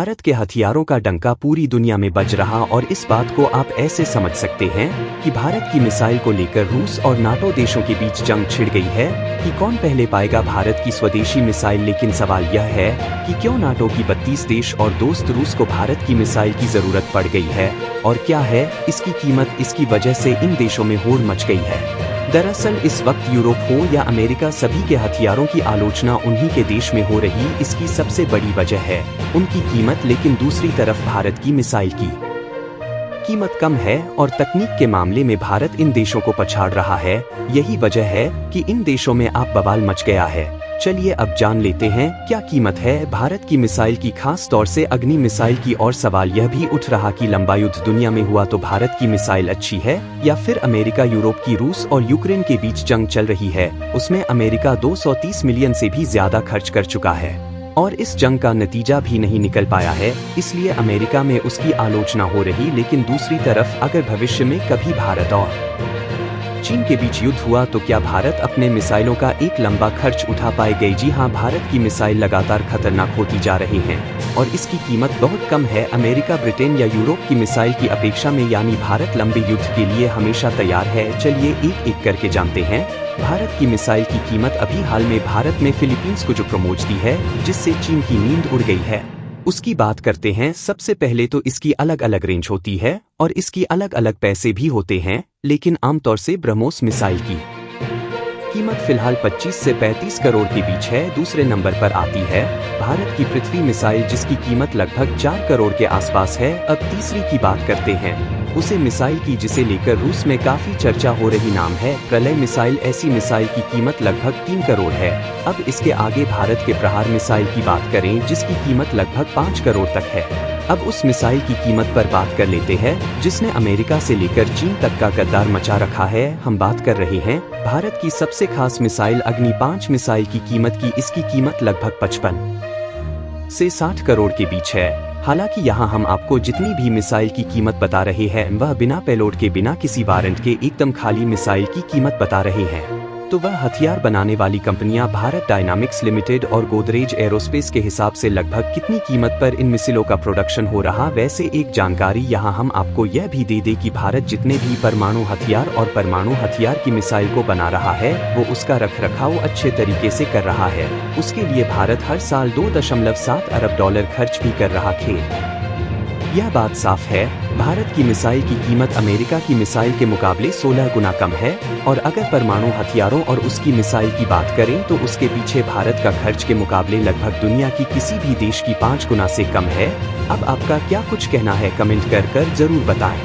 भारत के हथियारों का डंका पूरी दुनिया में बज रहा और इस बात को आप ऐसे समझ सकते हैं कि भारत की मिसाइल को लेकर रूस और नाटो देशों के बीच जंग छिड़ गई है कि कौन पहले पाएगा भारत की स्वदेशी मिसाइल। लेकिन सवाल यह है कि क्यों नाटो की 32 देश और दोस्त रूस को भारत की मिसाइल की जरूरत पड़ गई है और क्या है इसकी कीमत। इसकी वजह से इन देशों में होड़ मच गई है। दरअसल इस वक्त यूरोप हो या अमेरिका, सभी के हथियारों की आलोचना उन्हीं के देश में हो रही। इसकी सबसे बड़ी वजह है उनकी कीमत, लेकिन दूसरी तरफ भारत की मिसाइल की कीमत कम है और तकनीक के मामले में भारत इन देशों को पछाड़ रहा है। यही वजह है कि इन देशों में आप बवाल मच गया है। चलिए अब जान लेते हैं क्या कीमत है भारत की मिसाइल की, खास तौर से अग्नि मिसाइल की। और सवाल यह भी उठ रहा कि लंबा युद्ध दुनिया में हुआ तो भारत की मिसाइल अच्छी है या फिर अमेरिका यूरोप की रूस और यूक्रेन के बीच जंग चल रही है, उसमें अमेरिका 230 मिलियन से भी ज्यादा खर्च कर चुका है और इस जंग का नतीजा भी नहीं निकल पाया है, इसलिए अमेरिका में उसकी आलोचना हो रही। लेकिन दूसरी तरफ अगर भविष्य में कभी भारत और चीन के बीच युद्ध हुआ तो क्या भारत अपने मिसाइलों का एक लंबा खर्च उठा पाएगा? जी हाँ, भारत की मिसाइल लगातार खतरनाक होती जा रही हैं और इसकी कीमत बहुत कम है अमेरिका, ब्रिटेन या यूरोप की मिसाइल की अपेक्षा में। यानी भारत लंबे युद्ध के लिए हमेशा तैयार है। चलिए एक एक करके जानते हैं भारत की मिसाइल की कीमत। अभी हाल में भारत ने फिलीपींस को जो प्रमोट दी है जिससे चीन की नींद उड़ गई है, उसकी बात करते हैं। सबसे पहले तो इसकी अलग अलग रेंज होती है और इसकी अलग अलग पैसे भी होते हैं, लेकिन आमतौर से ब्रह्मोस मिसाइल की कीमत फिलहाल 25 से 35 करोड़ के बीच है। दूसरे नंबर पर आती है भारत की पृथ्वी मिसाइल जिसकी कीमत लगभग 4 करोड़ के आसपास है। अब तीसरी की बात करते हैं उसे मिसाइल की जिसे लेकर रूस में काफी चर्चा हो रही, नाम है प्रलय मिसाइल। ऐसी मिसाइल की कीमत लगभग 3 करोड़ है। अब इसके आगे भारत के प्रहार मिसाइल की बात करें जिसकी कीमत लगभग 5 करोड़ तक है। अब उस मिसाइल की कीमत पर बात कर लेते हैं जिसने अमेरिका से लेकर चीन तक का गद्दार मचा रखा है। हम बात कर रहे हैं भारत की सबसे खास मिसाइल अग्नि 5 मिसाइल की कीमत की। इसकी कीमत लगभग 55 से 60 करोड़ के बीच है। हालांकि यहाँ हम आपको जितनी भी मिसाइल की कीमत बता रहे हैं वह बिना पेलोड के, बिना किसी वारंट के, एकदम खाली मिसाइल की कीमत बता रहे हैं। तो वह हथियार बनाने वाली कंपनियां भारत डायनामिक्स लिमिटेड और गोदरेज एरोस्पेस के हिसाब से लगभग कितनी कीमत पर इन मिसाइलों का प्रोडक्शन हो रहा। वैसे एक जानकारी यहाँ हम आपको यह भी दे दें कि भारत जितने भी परमाणु हथियार और परमाणु हथियार की मिसाइल को बना रहा है वो उसका रखरखाव अच्छे तरीके से कर रहा है। उसके लिए भारत हर साल $2.7 अरब खर्च भी कर रहा है। यह बात साफ है भारत की मिसाइल की कीमत अमेरिका की मिसाइल के मुकाबले 16 गुना कम है और अगर परमाणु हथियारों और उसकी मिसाइल की बात करें तो उसके पीछे भारत का खर्च के मुकाबले लगभग दुनिया की किसी भी देश की 5 गुना से कम है। अब आपका क्या कुछ कहना है कमेंट कर जरूर बताएं।